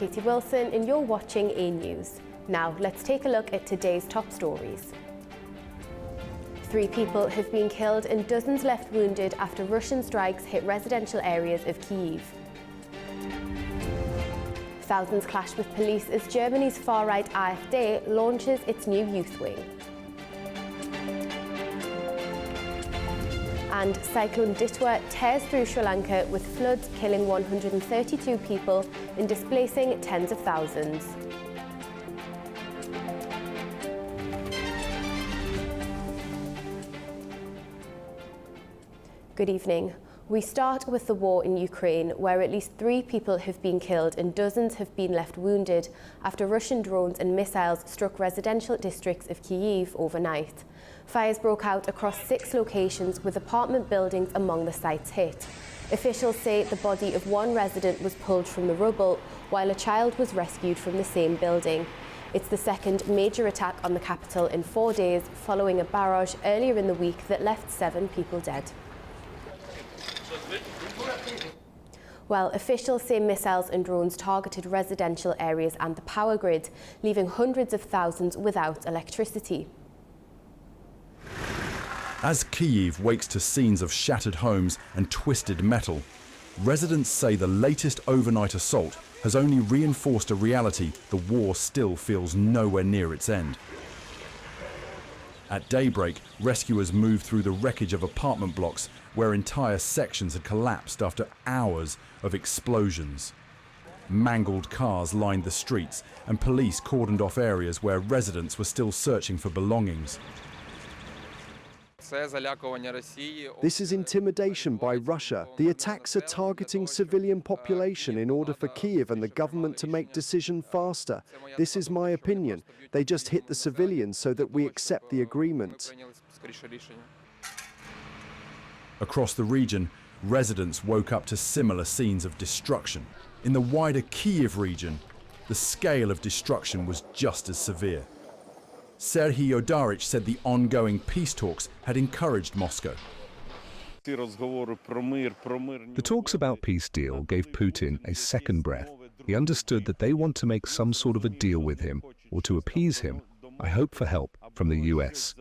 Katie Wilson and you're watching A News. Now let's take a look at today's top stories. 3 people have been killed and dozens left wounded after Russian strikes hit residential areas of Kyiv. Thousands clash with police as Germany's far-right AfD launches its new youth wing. And Cyclone Ditwa tears through Sri Lanka with floods killing 132 people and displacing tens of thousands. Good evening. We start with the war in Ukraine, where at least 3 people have been killed and dozens have been left wounded after Russian drones and missiles struck residential districts of Kyiv overnight. Fires broke out across 6 locations, with apartment buildings among the sites hit. Officials say the body of one resident was pulled from the rubble, while a child was rescued from the same building. It's the second major attack on the capital in 4 days, following a barrage earlier in the week that left 7 people dead. Well, officials say missiles and drones targeted residential areas and the power grid, leaving hundreds of thousands without electricity. As Kyiv wakes to scenes of shattered homes and twisted metal, residents say the latest overnight assault has only reinforced a reality the war still feels nowhere near its end. At daybreak, rescuers moved through the wreckage of apartment blocks where entire sections had collapsed after hours of explosions. Mangled cars lined the streets and police cordoned off areas where residents were still searching for belongings. This is intimidation by Russia. The attacks are targeting civilian population in order for Kyiv and the government to make decisions faster. This is my opinion. They just hit the civilians so that we accept the agreement. Across the region, residents woke up to similar scenes of destruction. In the wider Kyiv region, the scale of destruction was just as severe. Serhiy Odarich said the ongoing peace talks had encouraged Moscow. The talks about peace deal gave Putin a second breath. He understood that they want to make some sort of a deal with him, or to appease him. I hope for help from the US.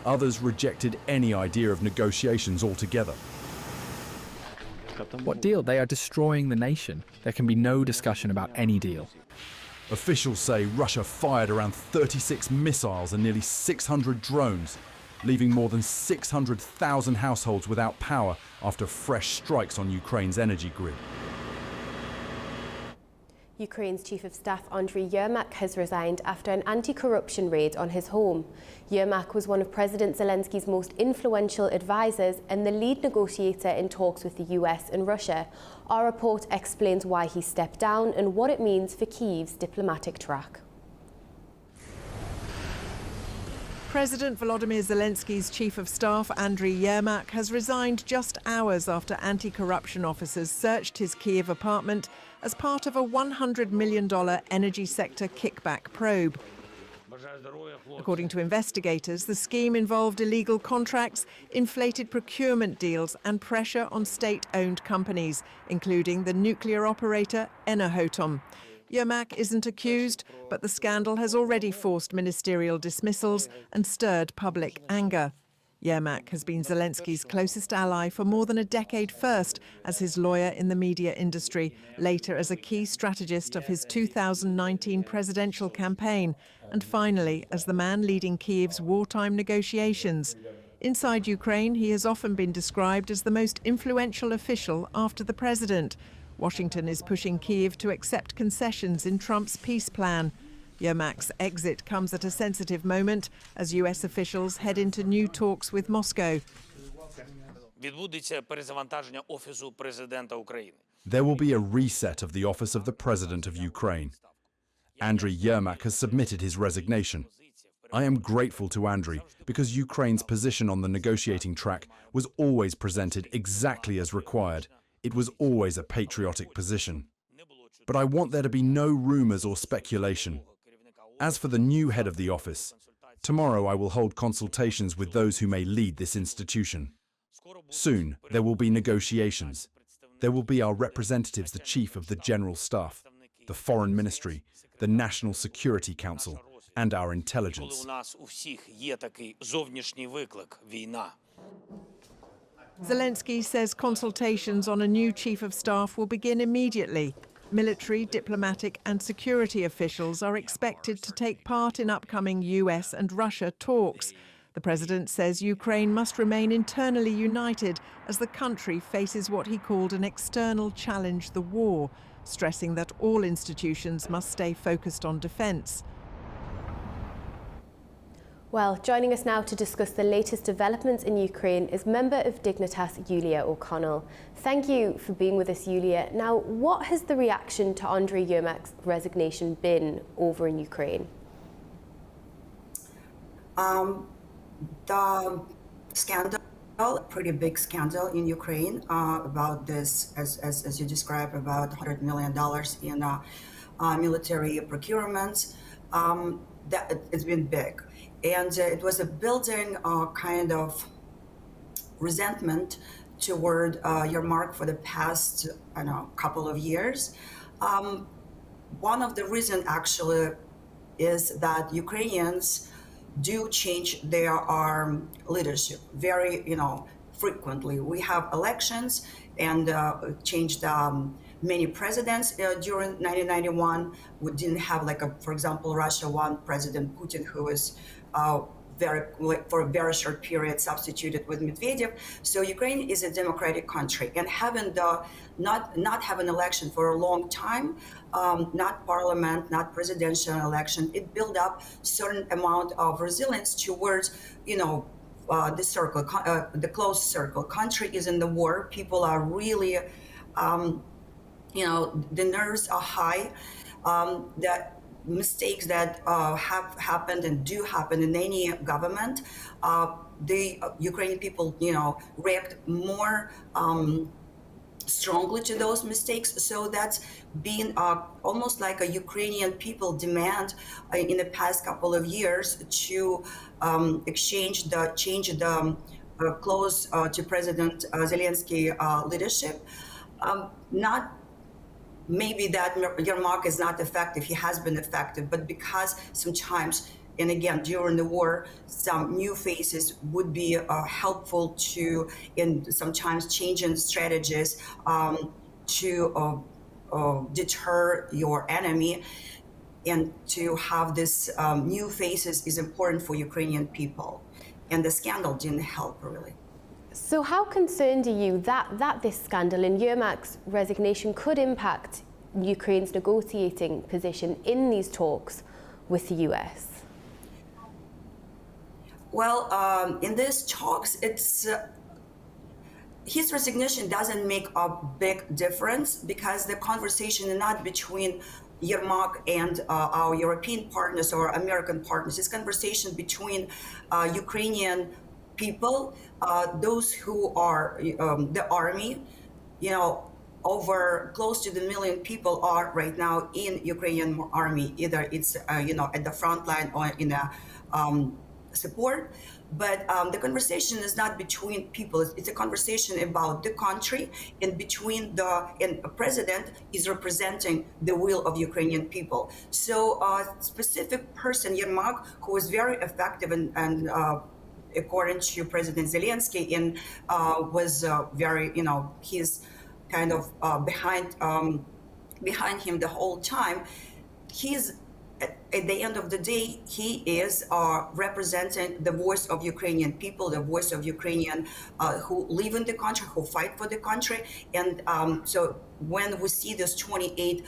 Others rejected any idea of negotiations altogether. What deal? They are destroying the nation. There can be no discussion about any deal. Officials say Russia fired around 36 missiles and nearly 600 drones, leaving more than 600,000 households without power after fresh strikes on Ukraine's energy grid. Ukraine's Chief of Staff Andriy Yermak has resigned after an anti-corruption raid on his home. Yermak was one of President Zelensky's most influential advisors and the lead negotiator in talks with the US and Russia. Our report explains why he stepped down and what it means for Kyiv's diplomatic track. President Volodymyr Zelensky's Chief of Staff, Andriy Yermak, has resigned just hours after anti-corruption officers searched his Kyiv apartment as part of a $100 million energy sector kickback probe. According to investigators, the scheme involved illegal contracts, inflated procurement deals and pressure on state-owned companies, including the nuclear operator Enerhoatom. Yermak isn't accused, but the scandal has already forced ministerial dismissals and stirred public anger. Yermak has been Zelensky's closest ally for more than a decade, first as his lawyer in the media industry, later as a key strategist of his 2019 presidential campaign, and finally as the man leading Kyiv's wartime negotiations. Inside Ukraine, he has often been described as the most influential official after the president. Washington is pushing Kyiv to accept concessions in Trump's peace plan. Yermak's exit comes at a sensitive moment as US officials head into new talks with Moscow. There will be a reset of the office of the President of Ukraine. Andriy Yermak has submitted his resignation. I am grateful to Andriy because Ukraine's position on the negotiating track was always presented exactly as required. It was always a patriotic position. But I want there to be no rumors or speculation. As for the new head of the office, tomorrow I will hold consultations with those who may lead this institution. Soon, there will be negotiations. There will be our representatives, the Chief of the General Staff, the Foreign Ministry, the National Security Council, and our intelligence. Zelensky says consultations on a new chief of staff will begin immediately. Military, diplomatic and security officials are expected to take part in upcoming US and Russia talks. The president says Ukraine must remain internally united as the country faces what he called an external challenge, the war, stressing that all institutions must stay focused on defence. Well, joining us now to discuss the latest developments in Ukraine is member of Dignitas, Yulia O'Connell. Thank you for being with us, Yulia. Now, what has the reaction to Andriy Yermak's resignation been over in Ukraine? The scandal, a pretty big scandal in Ukraine about this, as you described, about $100 million in military procurements. That it's been big. And it was a building kind of resentment toward Yermak for the past, couple of years. One of the reasons actually is that Ukrainians do change their leadership very, frequently. We have elections and changed many presidents during 1991. We didn't have, for example, Russia one President Putin, who was for a very short period substituted with Medvedev. So Ukraine is a democratic country, and having not have an election for a long time, not parliament, not presidential election, it built up certain amount of resilience towards, the circle, the closed circle. Country is in the war. People are really, the nerves are high. That mistakes that have happened and do happen in any government, the Ukrainian people, react more strongly to those mistakes. So that's been almost like a Ukrainian people demand in the past couple of years to change the close to President Zelensky leadership. Not maybe that Yermak is not effective, he has been effective, but because sometimes, and again, during the war, some new faces would be helpful to, in sometimes changing strategies to deter your enemy. And to have this new faces is important for Ukrainian people. And the scandal didn't help, really. So how concerned are you that this scandal and Yermak's resignation could impact Ukraine's negotiating position in these talks with the US? Well, in these talks, his resignation doesn't make a big difference because the conversation is not between Yermak and our European partners or American partners. It's conversation between Ukrainian people, those who are the army, over close to 1 million people are right now in Ukrainian army. Either it's at the front line or in a support. But the conversation is not between people. It's a conversation about the country, and between and the president is representing the will of Ukrainian people. So a specific person, Yermak, who was very effective and according to President Zelensky, and was very, he's kind of behind him the whole time. He's at the end of the day, he is representing the voice of Ukrainian people, the voice of Ukrainian who live in the country, who fight for the country. And so when we see this 28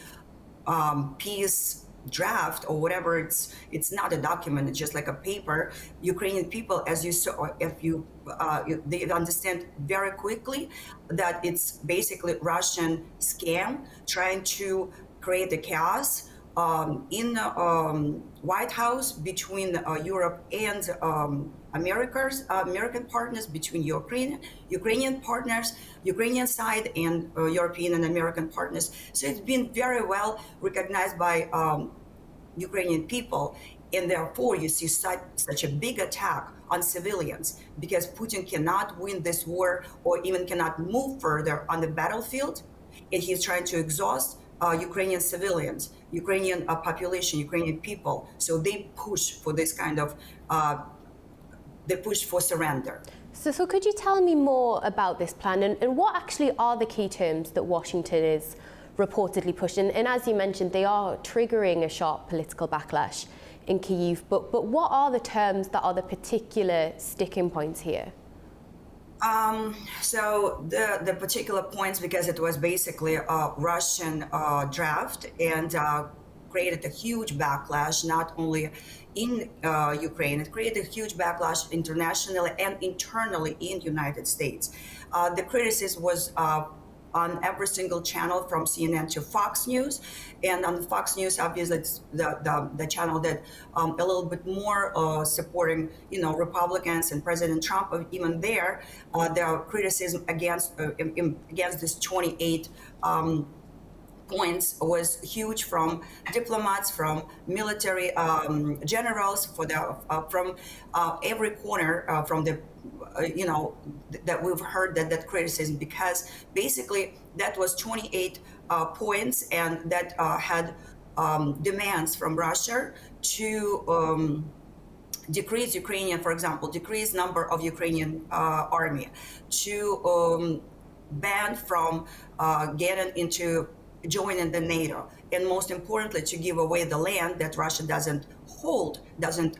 peace draft or whatever, it's not a document, it's just like a paper. Ukrainian people, as you saw, they understand very quickly that it's basically Russian scam trying to create a chaos in White House between Europe and American partners, between Ukrainian partners, Ukrainian side, and European and American partners. So it's been very well recognized by Ukrainian people, and therefore you see such a big attack on civilians, because Putin cannot win this war or even cannot move further on the battlefield, and he's trying to exhaust Ukrainian civilians, Ukrainian population, Ukrainian people. So they push for this kind of, they push for surrender. So could you tell me more about this plan, and what actually are the key terms that Washington is reportedly pushing? And as you mentioned, they are triggering a sharp political backlash in Kyiv, but what are the terms that are the particular sticking points here? So the particular points, because it was basically a Russian draft, and created a huge backlash, not only in Ukraine, it created a huge backlash internationally and internally in the United States. The criticism was on every single channel, from CNN to Fox News. And on Fox News, obviously, it's the channel that a little bit more supporting, Republicans and President Trump. Even there are criticism against this 28 points was huge, from diplomats, from military generals, from every corner, from the that we've heard that criticism, because basically that was 28 points, and that had demands from Russia to decrease Ukrainian, for example, decrease number of Ukrainian army, to ban from getting into joining the NATO, and most importantly, to give away the land that Russia doesn't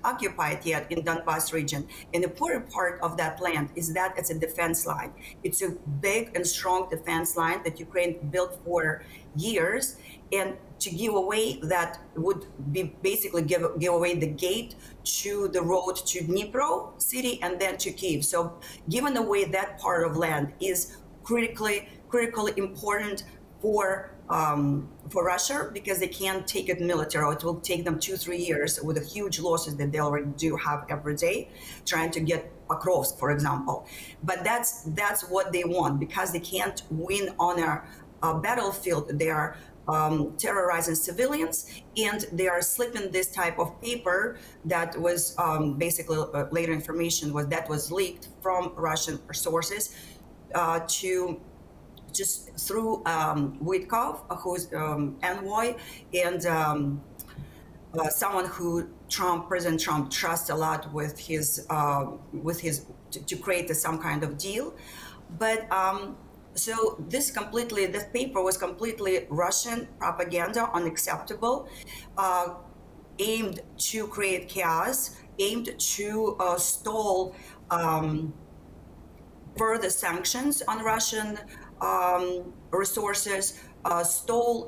occupy it yet in Donbas region. An important part of that land is that it's a defense line. It's a big and strong defense line that Ukraine built for years, and to give away that would be basically give away the gate to the road to Dnipro city and then to Kyiv. So giving away that part of land is critically important for Russia, because they can't take it military. It will take them 2-3 years with the huge losses that they already do have every day, trying to get Pokrovsk, for example. But that's what they want, because they can't win on a battlefield. They are terrorizing civilians, and they are slipping this type of paper that was basically later information was leaked from Russian sources to just through Witkov, who's envoy, and someone who President Trump trusts a lot with his to create some kind of deal. But so this paper was completely Russian propaganda, unacceptable, aimed to create chaos, aimed to stall further sanctions on Russian resources, stole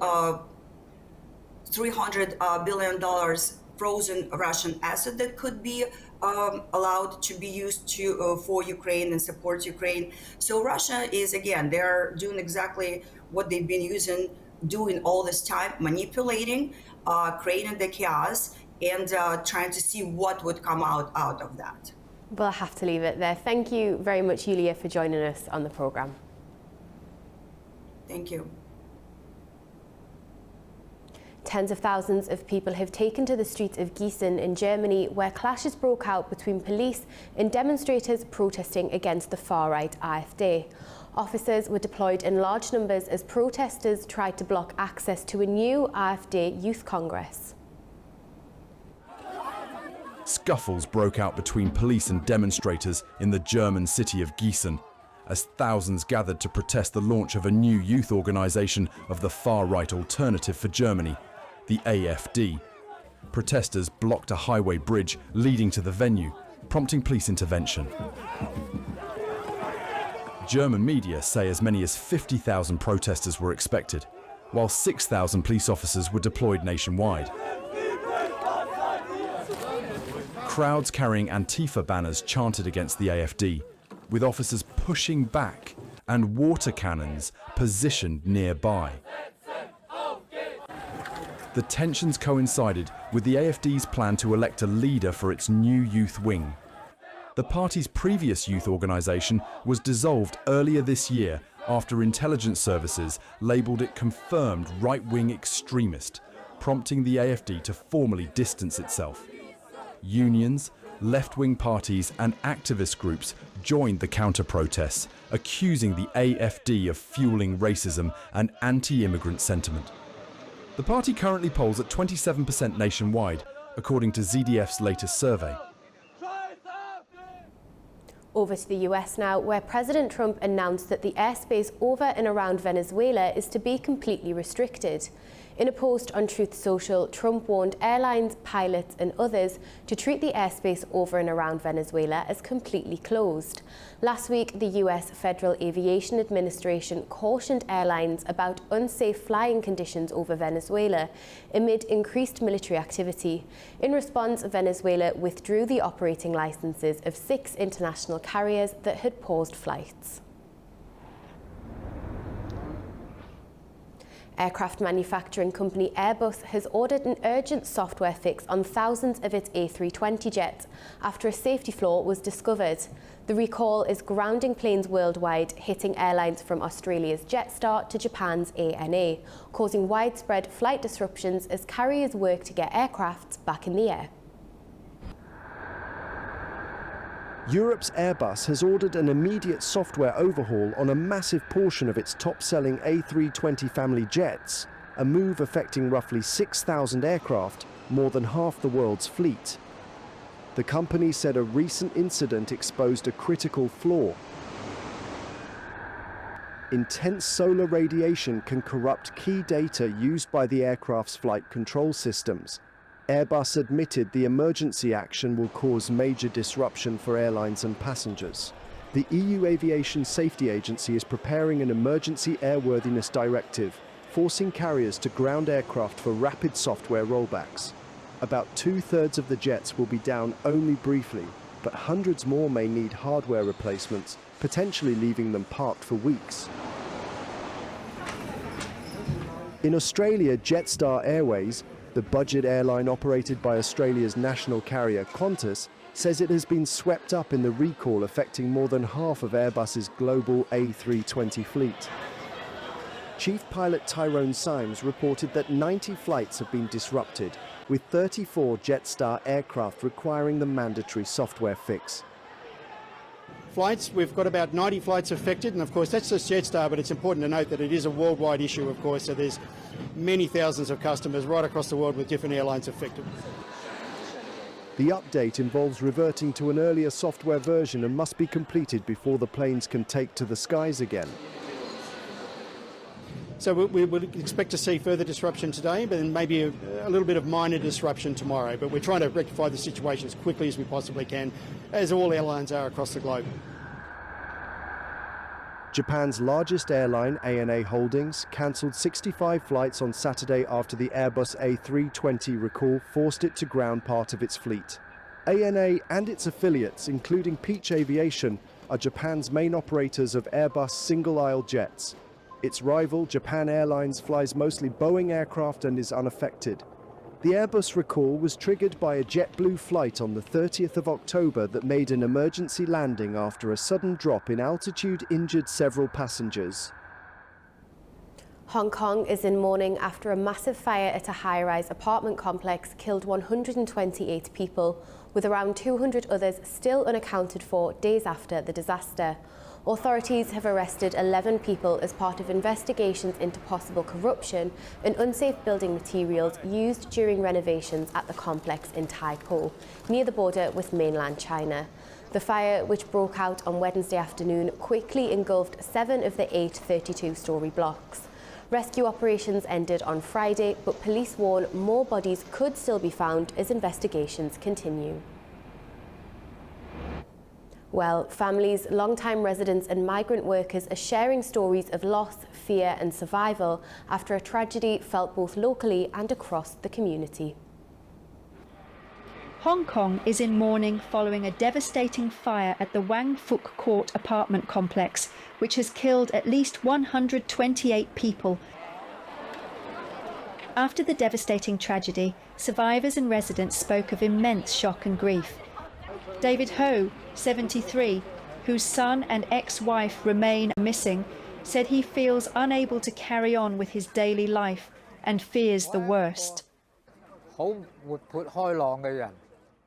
$300 billion frozen Russian asset that could be allowed to be used for Ukraine and support Ukraine. So Russia is, again, they're doing exactly what they've been doing all this time, manipulating, creating the chaos, and trying to see what would come out of that. We'll have to leave it there. Thank you very much, Yulia, for joining us on the programme. Thank you. Tens of thousands of people have taken to the streets of Gießen in Germany, where clashes broke out between police and demonstrators protesting against the far-right AfD. Officers were deployed in large numbers as protesters tried to block access to a new AfD youth congress. Scuffles broke out between police and demonstrators in the German city of Gießen, as thousands gathered to protest the launch of a new youth organisation of the far-right Alternative for Germany, the AfD. Protesters blocked a highway bridge leading to the venue, prompting police intervention. German media say as many as 50,000 protesters were expected, while 6,000 police officers were deployed nationwide. Crowds carrying Antifa banners chanted against the AfD, with officers pushing back and water cannons positioned nearby. The tensions coincided with the AfD's plan to elect a leader for its new youth wing. The party's previous youth organisation was dissolved earlier this year after intelligence services labelled it confirmed right-wing extremist, prompting the AfD to formally distance itself. Unions, left-wing parties and activist groups joined the counter-protests, accusing the AfD of fueling racism and anti-immigrant sentiment. The party currently polls at 27% nationwide, according to ZDF's latest survey. Over to the US now, where President Trump announced that the airspace over and around Venezuela is to be completely restricted. In a post on Truth Social, Trump warned airlines, pilots and others to treat the airspace over and around Venezuela as completely closed. Last week, the US Federal Aviation Administration cautioned airlines about unsafe flying conditions over Venezuela amid increased military activity. In response, Venezuela withdrew the operating licenses of 6 international carriers that had paused flights. Aircraft manufacturing company Airbus has ordered an urgent software fix on thousands of its A320 jets after a safety flaw was discovered. The recall is grounding planes worldwide, hitting airlines from Australia's Jetstar to Japan's ANA, causing widespread flight disruptions as carriers work to get aircraft back in the air. Europe's Airbus has ordered an immediate software overhaul on a massive portion of its top-selling A320 family jets, a move affecting roughly 6,000 aircraft, more than half the world's fleet. The company said a recent incident exposed a critical flaw. Intense solar radiation can corrupt key data used by the aircraft's flight control systems. Airbus admitted the emergency action will cause major disruption for airlines and passengers. The EU Aviation Safety Agency is preparing an emergency airworthiness directive, forcing carriers to ground aircraft for rapid software rollbacks. About 2/3 of the jets will be down only briefly, but hundreds more may need hardware replacements, potentially leaving them parked for weeks. In Australia, Jetstar Airways, the budget airline operated by Australia's national carrier Qantas, says it has been swept up in the recall affecting more than half of Airbus's global A320 fleet. Chief pilot Tyrone Symes reported that 90 flights have been disrupted, with 34 Jetstar aircraft requiring the mandatory software fix. Flights, we've got about 90 flights affected, and of course that's just Jetstar, but it's important to note that it is a worldwide issue, of course, so there's many thousands of customers right across the world with different airlines affected. The update involves reverting to an earlier software version and must be completed before the planes can take to the skies again. So we would expect to see further disruption today, but then maybe a little bit of minor disruption tomorrow. But we're trying to rectify the situation as quickly as we possibly can, as all airlines are across the globe. Japan's largest airline, ANA Holdings, cancelled 65 flights on Saturday after the Airbus A320 recall forced it to ground part of its fleet. ANA and its affiliates, including Peach Aviation, are Japan's main operators of Airbus single-aisle jets. Its rival, Japan Airlines, flies mostly Boeing aircraft and is unaffected. The Airbus recall was triggered by a JetBlue flight on the 30th of October that made an emergency landing after a sudden drop in altitude injured several passengers. Hong Kong is in mourning after a massive fire at a high-rise apartment complex killed 128 people, with around 200 others still unaccounted for days after the disaster. Authorities have arrested 11 people as part of investigations into possible corruption and unsafe building materials used during renovations at the complex in Tai Po, near the border with mainland China. The fire, which broke out on Wednesday afternoon, quickly engulfed 7 of the 8 32-storey blocks. Rescue operations ended on Friday, but police warn more bodies could still be found as investigations continue. Well, families, long-time residents and migrant workers are sharing stories of loss, fear and survival after a tragedy felt both locally and across the community. Hong Kong is in mourning following a devastating fire at the Wang Fuk Court apartment complex, which has killed at least 128 people. After the devastating tragedy, survivors and residents spoke of immense shock and grief. David Ho, 73, whose son and ex-wife remain missing, said he feels unable to carry on with his daily life and fears the worst.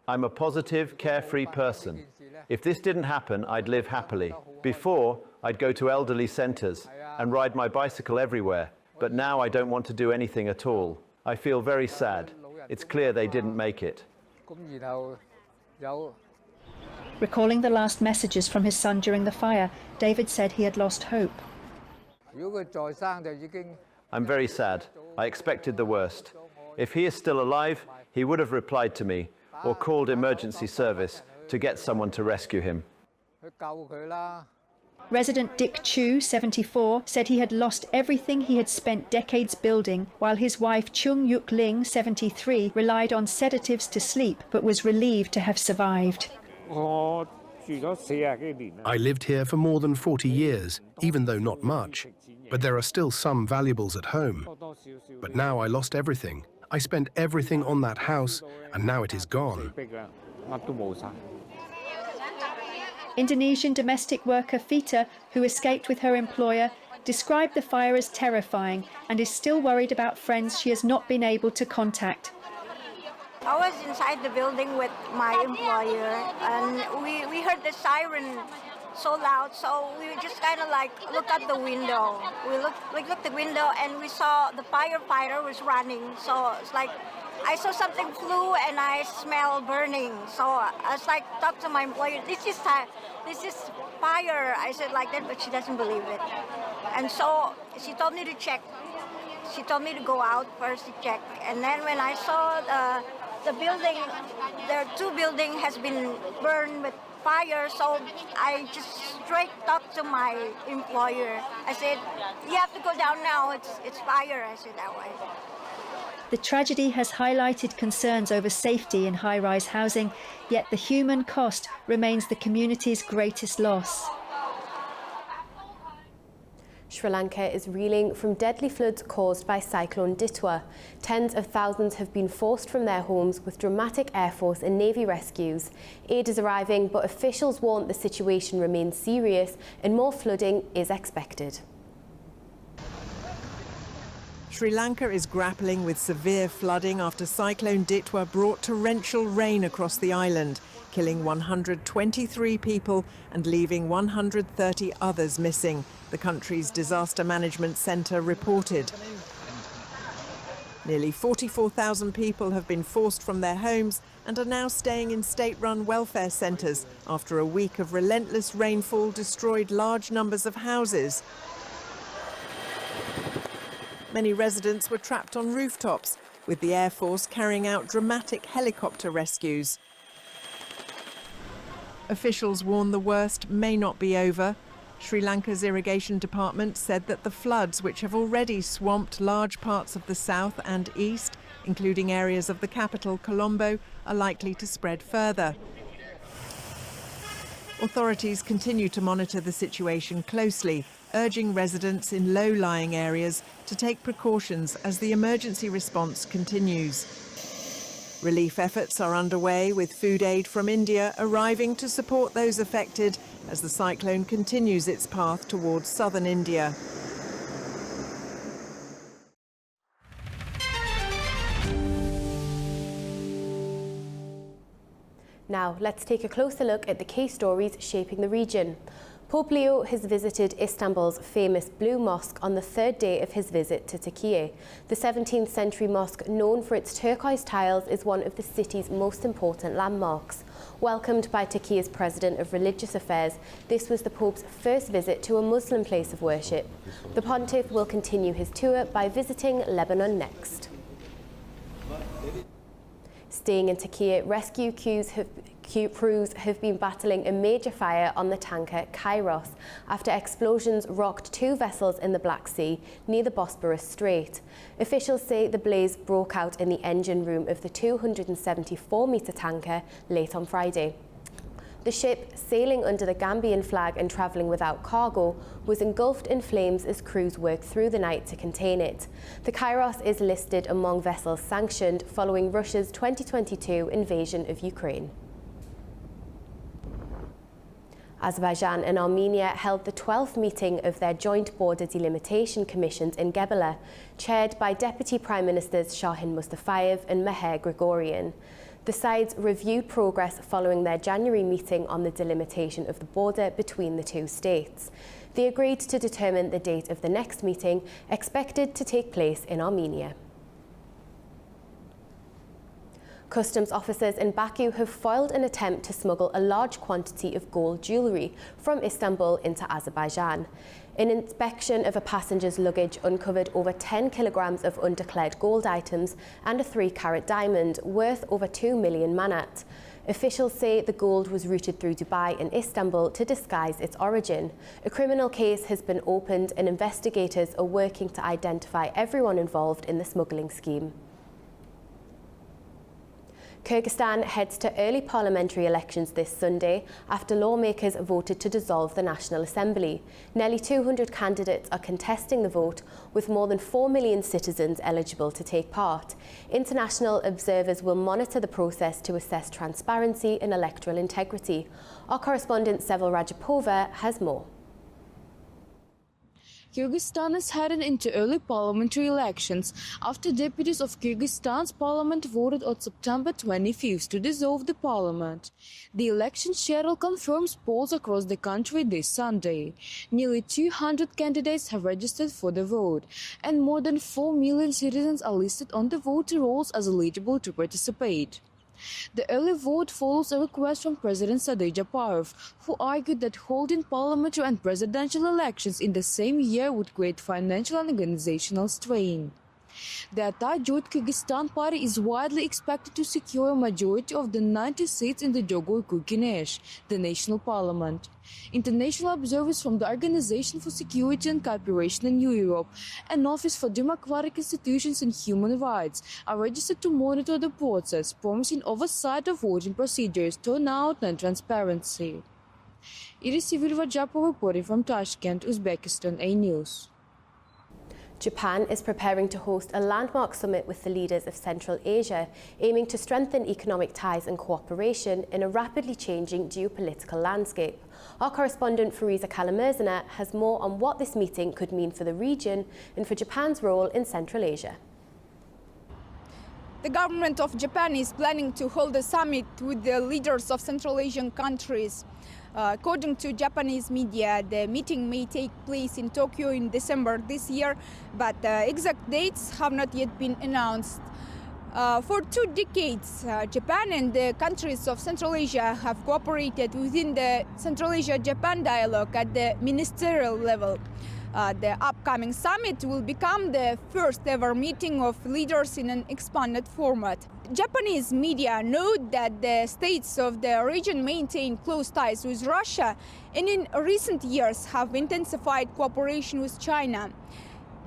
I'm a positive, carefree person. If this didn't happen, I'd live happily. Before, I'd go to elderly centres and ride my bicycle everywhere, but now I don't want to do anything at all. I feel very sad. It's clear they didn't make it. Recalling the last messages from his son during the fire, David said he had lost hope. I'm very sad. I expected the worst. If he is still alive, he would have replied to me or called emergency service to get someone to rescue him. Resident Dick Chu, 74, said he had lost everything he had spent decades building, while his wife Chung Yuk Ling, 73, relied on sedatives to sleep but was relieved to have survived. I lived here for more than 40 years, even though not much. But there are still some valuables at home. But now I lost everything. I spent everything on that house, and now it is gone. Indonesian domestic worker Fita, who escaped with her employer, described the fire as terrifying and is still worried about friends she has not been able to contact. I was inside the building with my employer, and we heard the siren so loud, so we just kind of like looked out the window. We looked at the window and we saw the firefighter was running. So it's like I saw something flew and I smell burning. So I was like, talk to my employer, this is fire. I said like that, but she doesn't believe it. And so she told me to check. She told me to go out first to check. And then when I saw the building, there are 2 buildings has been burned with fire, so I just straight talked to my employer. I said, you have to go down now, it's fire. I said that way. The tragedy has highlighted concerns over safety in high-rise housing, yet the human cost remains the community's greatest loss. Sri Lanka is reeling from deadly floods caused by Cyclone Ditwa. Tens of thousands have been forced from their homes with dramatic Air Force and Navy rescues. Aid is arriving, but officials warn the situation remains serious and more flooding is expected. Sri Lanka is grappling with severe flooding after Cyclone Ditwa brought torrential rain across the island, killing 123 people and leaving 130 others missing, the country's disaster management centre reported. Nearly 44,000 people have been forced from their homes and are now staying in state-run welfare centres after a week of relentless rainfall destroyed large numbers of houses. Many residents were trapped on rooftops, with the Air Force carrying out dramatic helicopter rescues. Officials warn the worst may not be over. Sri Lanka's irrigation department said that the floods, which have already swamped large parts of the south and east, including areas of the capital, Colombo, are likely to spread further. Authorities continue to monitor the situation closely, urging residents in low-lying areas to take precautions as the emergency response continues. Relief efforts are underway, with food aid from India arriving to support those affected as the cyclone continues its path towards southern India. Now, let's take a closer look at the key stories shaping the region. Pope Leo has visited Istanbul's famous Blue Mosque on the 3rd day of his visit to Turkey. The 17th century mosque, known for its turquoise tiles, is one of the city's most important landmarks. Welcomed by Turkey's President of Religious Affairs, this was the Pope's first visit to a Muslim place of worship. The Pontiff will continue his tour by visiting Lebanon next. Staying in Turkey, rescue crews have been battling a major fire on the tanker Kairos after explosions rocked 2 vessels in the Black Sea near the Bosporus Strait. Officials say the blaze broke out in the engine room of the 274-metre tanker late on Friday. The ship, sailing under the Gambian flag and travelling without cargo, was engulfed in flames as crews worked through the night to contain it. The Kairos is listed among vessels sanctioned following Russia's 2022 invasion of Ukraine. Azerbaijan and Armenia held the 12th meeting of their joint border delimitation commissions in Gebele, chaired by Deputy Prime Ministers Shahin Mustafayev and Meher Grigorian. The sides reviewed progress following their January meeting on the delimitation of the border between the two states. They agreed to determine the date of the next meeting, expected to take place in Armenia. Customs officers in Baku have foiled an attempt to smuggle a large quantity of gold jewellery from Istanbul into Azerbaijan. An inspection of a passenger's luggage uncovered over 10 kilograms of undeclared gold items and a 3-carat diamond worth over 2 million manat. Officials say the gold was routed through Dubai and Istanbul to disguise its origin. A criminal case has been opened and investigators are working to identify everyone involved in the smuggling scheme. Kyrgyzstan heads to early parliamentary elections this Sunday after lawmakers voted to dissolve the National Assembly. Nearly 200 candidates are contesting the vote, with more than 4 million citizens eligible to take part. International observers will monitor the process to assess transparency and electoral integrity. Our correspondent Sevil Rajapova has more. Kyrgyzstan is headed into early parliamentary elections after deputies of Kyrgyzstan's parliament voted on September 25th to dissolve the parliament. The election schedule confirms polls across the country this Sunday. Nearly 200 candidates have registered for the vote, and more than 4 million citizens are listed on the voter rolls as eligible to participate. The early vote follows a request from President Sadir Japarov, who argued that holding parliamentary and presidential elections in the same year would create financial and organizational strain. The Atatürk Kyrgyzstan party is widely expected to secure a majority of the 90 seats in the Jogor-Kurkinesh, the national parliament. International observers from the Organization for Security and Cooperation in Europe and Office for Democratic Institutions and Human Rights are registered to monitor the process, promising oversight of voting procedures, turnout and transparency. It is Sevil Rajapova reporting from Tashkent, Uzbekistan, A News. Japan is preparing to host a landmark summit with the leaders of Central Asia, aiming to strengthen economic ties and cooperation in a rapidly changing geopolitical landscape. Our correspondent Fariza Kalamurzana has more on what this meeting could mean for the region and for Japan's role in Central Asia. The government of Japan is planning to hold a summit with the leaders of Central Asian countries. According to Japanese media, the meeting may take place in Tokyo in December this year, but exact dates have not yet been announced. For 2 decades, Japan and the countries of Central Asia have cooperated within the Central Asia-Japan dialogue at the ministerial level. The upcoming summit will become the first ever meeting of leaders in an expanded format. Japanese media note that the states of the region maintain close ties with Russia and in recent years have intensified cooperation with China.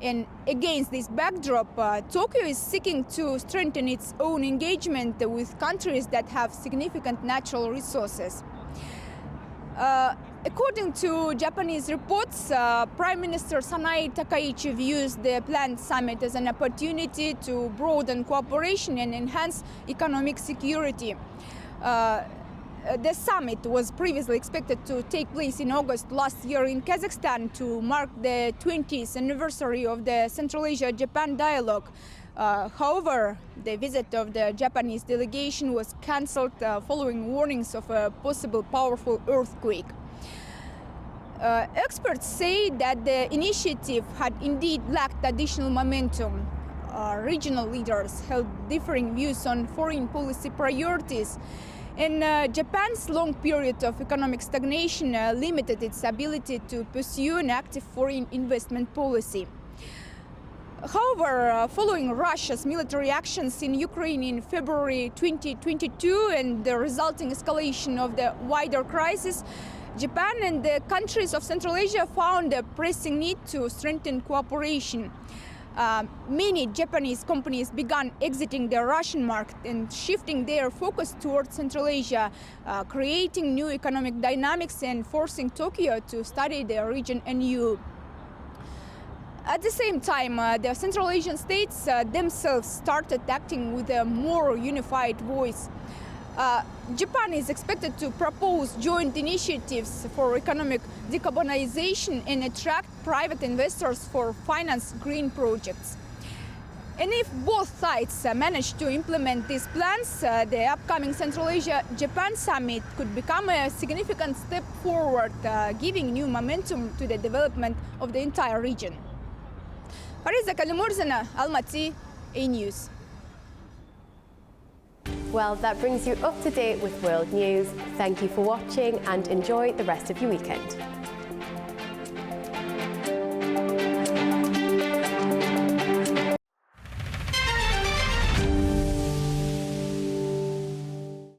And against this backdrop, Tokyo is seeking to strengthen its own engagement with countries that have significant natural resources. According to Japanese reports, Prime Minister Sanae Takaichi views the planned summit as an opportunity to broaden cooperation and enhance economic security. The summit was previously expected to take place in August last year in Kazakhstan to mark the 20th anniversary of the Central Asia-Japan dialogue. However, the visit of the Japanese delegation was cancelled following warnings of a possible powerful earthquake. Experts say that the initiative had indeed lacked additional momentum. Regional leaders held differing views on foreign policy priorities, and Japan's long period of economic stagnation limited its ability to pursue an active foreign investment policy. However, following Russia's military actions in Ukraine in February 2022 and the resulting escalation of the wider crisis, Japan and the countries of Central Asia found a pressing need to strengthen cooperation. Many Japanese companies began exiting the Russian market and shifting their focus towards Central Asia, creating new economic dynamics and forcing Tokyo to study the region anew. At the same time, the Central Asian states themselves started acting with a more unified voice. Japan is expected to propose joint initiatives for economic decarbonization and attract private investors for finance green projects. And if both sides manage to implement these plans, the upcoming Central Asia-Japan summit could become a significant step forward, giving new momentum to the development of the entire region. Fariza Kalimurzana, Almaty, A-News. Well, that brings you up to date with world news. Thank you for watching and enjoy the rest of your weekend.